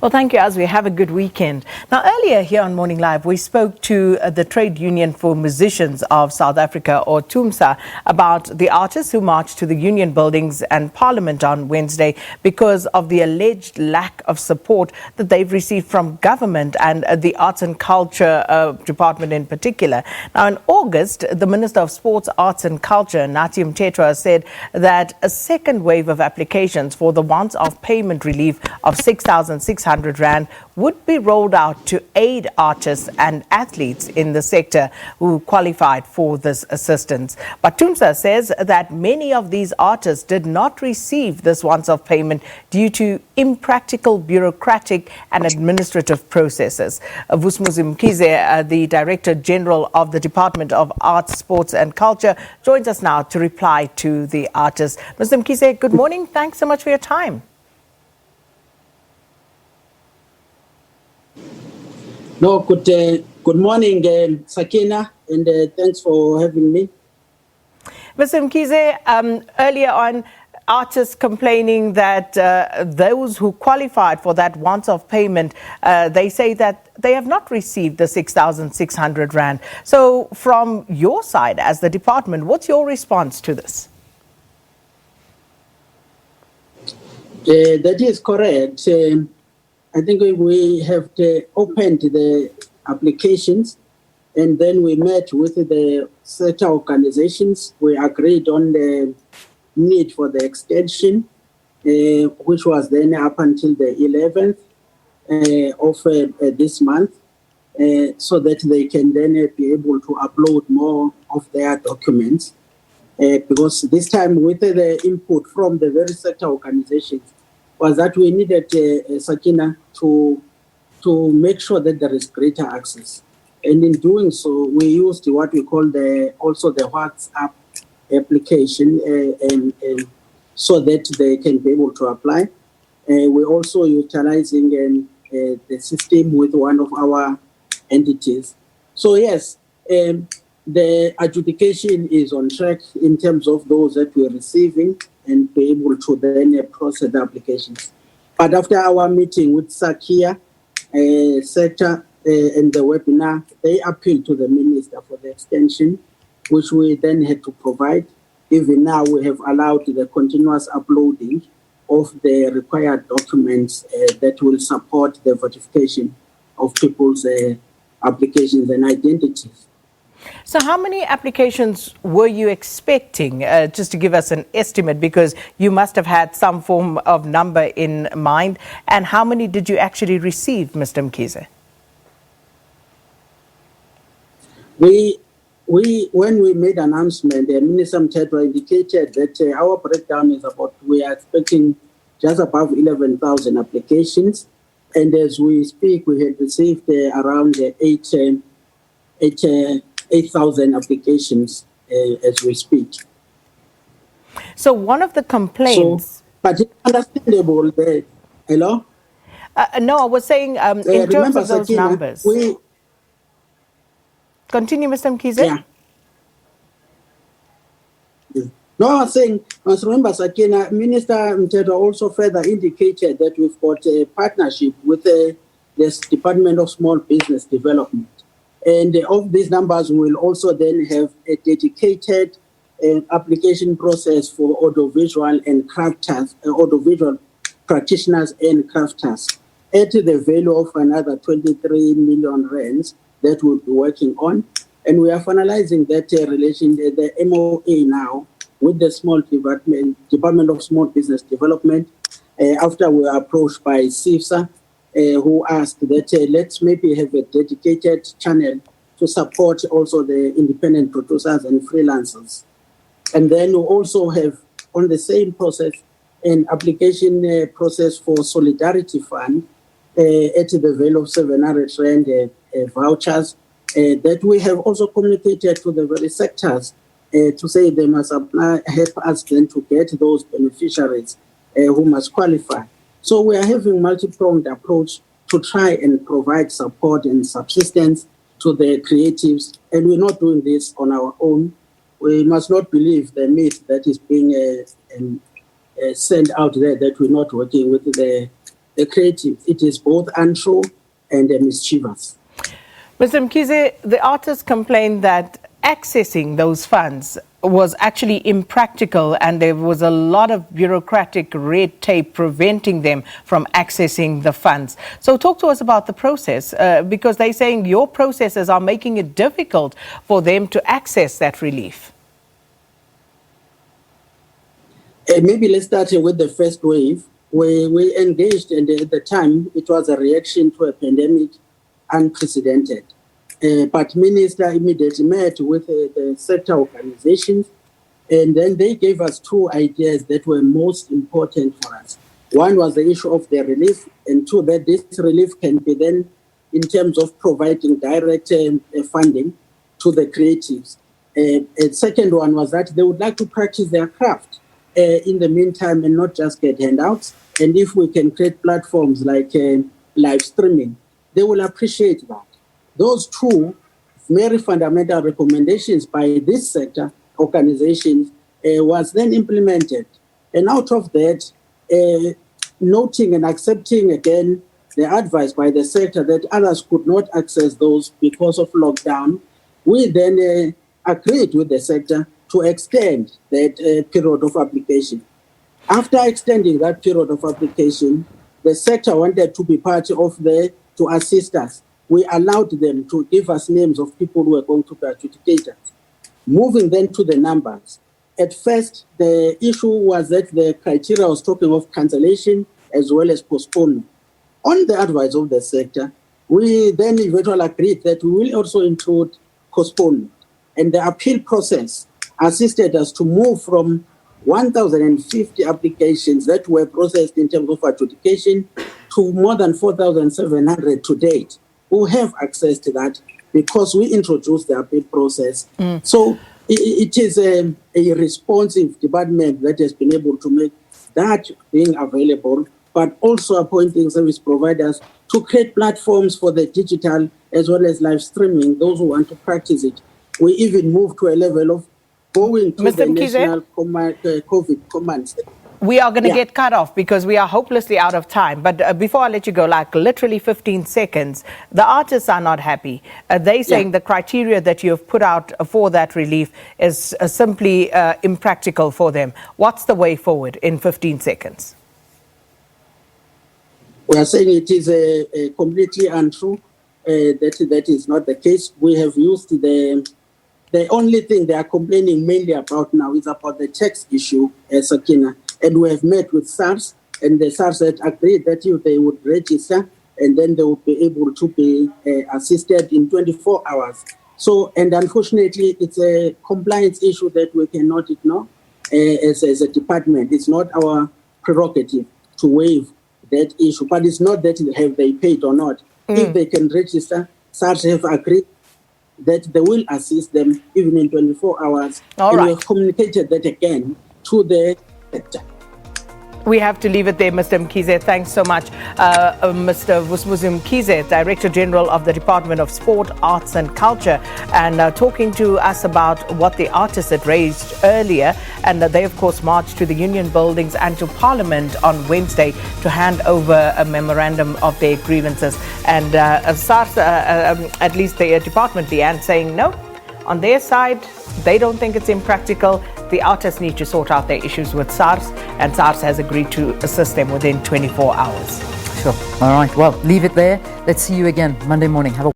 Well, thank you, Azwi. Have a good weekend. Now, earlier here on Morning Live, we spoke to the Trade Union for Musicians of South Africa, or TUMSA, about the artists who marched to the union buildings and Parliament on Wednesday because of the alleged lack of support that they've received from government and the Arts and Culture Department in particular. Now, in August, the Minister of Sports, Arts and Culture, Nathi Mthethwa, said that a second wave of applications for the once-off payment relief of 6,600 Rand would be rolled out to aid artists and athletes in the sector who qualified for this assistance. But TUMSA says that many of these artists did not receive this once-off payment due to impractical bureaucratic and administrative processes. Vusumuzi Mkhize, the Director General of the Department of Arts, Sports and Culture, joins us now to reply to the artists. Mr. Mkhize, good morning. Thanks so much for your time. No, good morning, Sakina, and thanks for having me. Mr. Mkhize, earlier on, artists complaining that those who qualified for that once-off payment, they say that they have not received the 6,600 Rand. So from your side as the department, what's your response to this? That is correct. I think we have opened the applications and then we met with the sector organizations. We agreed on the need for the extension, which was then up until the 11th of this month, so that they can then be able to upload more of their documents. Because this time with the input from the very sector organizations, was that we needed, Sakina, to make sure that there is greater access. And in doing so, we used what we call also the WhatsApp application, and so that they can be able to apply. We're also utilizing the system with one of our entities. So yes, the adjudication is on track in terms of those that we're receiving and be able to then process the applications. But after our meeting with Sakia sector and the webinar, they appealed to the minister for the extension, which we then had to provide. Even now, we have allowed the continuous uploading of the required documents that will support the verification of people's applications and identities. So how many applications were you expecting, just to give us an estimate, because you must have had some form of number in mind, and how many did you actually receive, Mr. Mkhize? When we made an announcement, Minister Mthethwa indicated that our breakdown is about, we are expecting just above 11,000 applications, and as we speak, we had received around 8,000 applications as we speak. So one of the complaints... but it's understandable that... Hello? No, I was saying in terms of those Sakina, numbers... Continue, Mr. Mkhize. Yeah. No, I was saying, remember, Sakina, Minister Mthethwa also further indicated that we've got a partnership with the Department of Small Business Development. And of these numbers, we'll also then have a dedicated application process for audiovisual and crafters, audiovisual practitioners and crafters, at the value of another 23 million rands that we'll be working on. And we are finalizing that relation, the MOA now, with the Department of Small Business Development, after we were approached by SIFSA, who asked that let's maybe have a dedicated channel to support also the independent producers and freelancers. And then we also have, on the same process, an application process for Solidarity Fund at the value of 700 Rand vouchers that we have also communicated to the very sectors to say they must apply, help us then to get those beneficiaries who must qualify. So we are having multi-pronged approach to try and provide support and subsistence to the creatives. And we're not doing this on our own. We must not believe the myth that is being sent out there that we're not working with the creatives. It is both untrue and mischievous. Mr. Mkhize, the artists complained that accessing those funds was actually impractical and there was a lot of bureaucratic red tape preventing them from accessing the funds. So talk to us about the process because they're saying your processes are making it difficult for them to access that relief. Maybe let's start with the first wave. We engaged, and at the time, it was a reaction to a pandemic unprecedented. But Minister immediately met with the sector organizations, and then they gave us two ideas that were most important for us. One was the issue of the relief, and two, that this relief can be then in terms of providing direct funding to the creatives. A second one was that they would like to practice their craft in the meantime and not just get handouts. And if we can create platforms like live streaming, they will appreciate that. Those two very fundamental recommendations by this sector organizations was then implemented. And out of that, noting and accepting again the advice by the sector that others could not access those because of lockdown, we then agreed with the sector to extend that period of application. After extending that period of application, the sector wanted to be part of to assist us. We allowed them to give us names of people who are going to be adjudicators. Moving then to the numbers. At first, the issue was that the criteria was talking of cancellation as well as postponement. On the advice of the sector, we then eventually agreed that we will also include postponement. And the appeal process assisted us to move from 1,050 applications that were processed in terms of adjudication to more than 4,700 to date, who have access to that because we introduced the appeal process. So it is a responsive department that has been able to make that being available, but also appointing service providers to create platforms for the digital as well as live streaming, those who want to practice it. We even moved to a level of going to Mr. the Mkhize? national COVID command center. We are going to get cut off because we are hopelessly out of time. But before I let you go, like literally 15 seconds, the artists are not happy. They're saying the criteria that you have put out for that relief is simply impractical for them. What's the way forward in 15 seconds? We are saying it is completely untrue. That is not the case. We have used the only thing they are complaining mainly about now is about the tax issue, Sakina. And we have met with SARS, and the SARS had agreed that if they would register, and then they would be able to be assisted in 24 hours. So, and unfortunately, it's a compliance issue that we cannot ignore as a department. It's not our prerogative to waive that issue, but it's not that have they paid or not. If they can register, SARS have agreed that they will assist them even in 24 hours. All and right. we have communicated that again to the sector. We have to leave it there, Mr. Mkhize. Thanks so much. Mr. Vusumuzi Mkhize, Director General of the Department of Sport, Arts and Culture, and talking to us about what the artists had raised earlier. And they, of course, marched to the union buildings and to Parliament on Wednesday to hand over a memorandum of their grievances. And SARS, at least the department, Leanne, saying no. On their side, they don't think it's impractical. The artists need to sort out their issues with SARS, and SARS has agreed to assist them within 24 hours. Sure. All right. Well, leave it there. Let's see you again Monday morning. Have a